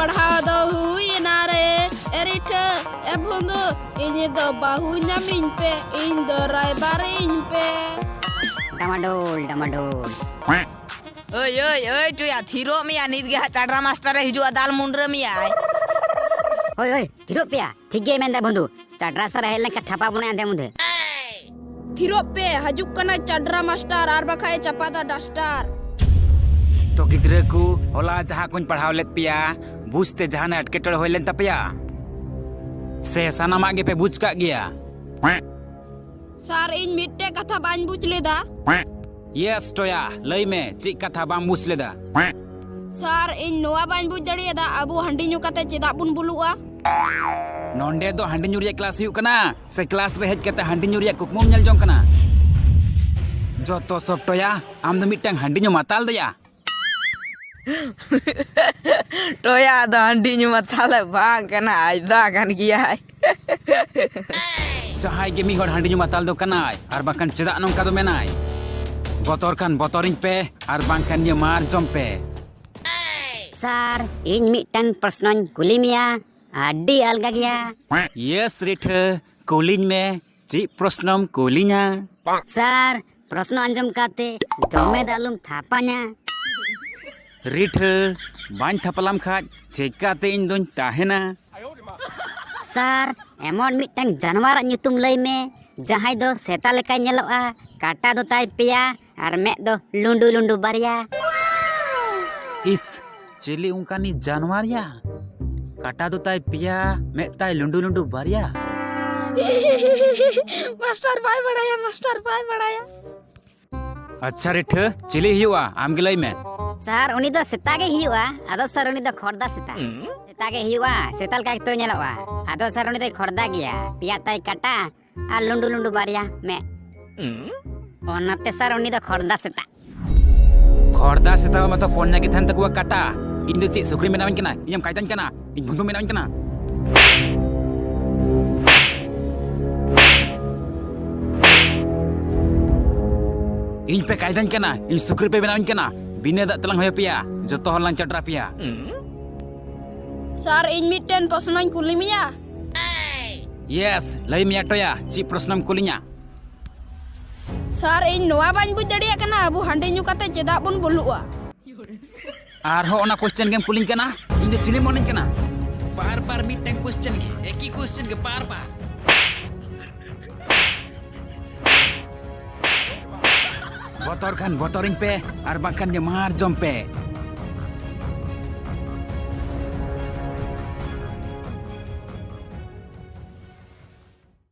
पढ़ाओ दो हुई ना रे एरिठ ए बंधु इन्हें दो बाहु नमिन पे इन दो रायबार इन पे डमाडोल ओय टुया थीरो मिया नित गे चाडरा मास्टर हिजुआ दाल मुंडरे मिया ओय थिरो पिया ठीक गे मेंदा बंधु चाडरा सर हेलन का थापा बुने आंदे मुंदे थिरो पे हजुक कना चाडरा मास्टर आर बखाए चपादा डस्टर तो गिद्रे को होला जहाँ कुछ पढ़ाव लेत पिया बुझते जहाँ ने अटकेटड़ होइलेन तपिया से सनामा गे पे बुझ का गया सर इन मिट्टे कथा बान बुझ लेदा यस टोया लई में ची कथा बाम बुझ लेदा सर इन नोआ बान बुझ दड़ियदा अबु हंडी नु कते चेदा बुन बुलुआ नोंडे दो हंडी ᱧᱩ ᱨᱮᱭᱟᱜ क्लास हुई कना से क्लास रे हेज कते हंडी ᱧᱩ ᱨᱮᱭᱟᱜ कुकमुम ñel jong कना जोतो सब टोया आम दो मिटंग हंडी ᱧᱩ माताल दया टोया दो हंडी ᱧᱩ माताल बांग कना आइदा कन गिया जहाय गे मी हर हंडी ᱧᱩ माताल दो कनाय आर बाकन चेदा नोंका दो मेनाय बतर खान बतरिन पे आर बांगखान ये मार जम पे सर इन मिटन प्रश्न कुली मिया आडी अलगा गया यस रिठ कुलिन में ची प्रश्नम कुलिnya सर प्रश्न अंजम काते दमे दालुम थापाnya रिठ बाñ थापलाम खाज चेकाते इन दोन ताहेना सर एमन मिटन जानवर nyutum लई में जहां दो सेता लेका नेलोआ काटा दो ताई पिया और में दो लुंडू लुंडू बारिया इस चिली उनकानी जानवर या काटा दो ताई पिया में ताई लुंडू लुंडू बारिया मास्टर भाई बढ़ाया अच्छा रिठ चिली हिवा आम गिलाई में सर उनी दो सेता गे हिवा आदो सर उनी दो खरदा सेता गे हिवा सेताल का तो नेलोआ आदो सर उनी दो खरदा गया पिया ताई काटा और लुंडू लुंडू बारिया में ओनाते सर उनी दो खरदा सेता मतलब फोन के थान तक काटा इन दो ची सुक्री में नावन कना इयम काइतन कना इन बंधु में नावन कना इन पे काइतन कना इन सुक्री पे बनावन कना बिने दा तलांग होय पिया जतो हर लांग चटरा पिया सर इन मिटन प्रश्न कुली मिया यस लई मिया टोया ची प्रश्नम कुलिnya सर इन नोआ बान बुझ दड़िया कना अबु हंडी नु कते चेदा बुन बुलुआ आर हो ओना क्वेश्चन गेम कुलिंग कना इन दो चिली मोनिंग कना बार बार मिटन क्वेश्चन गे एक ही क्वेश्चन के बार बार बतर खान बतरिंग पे आर बाखान के मार जम पे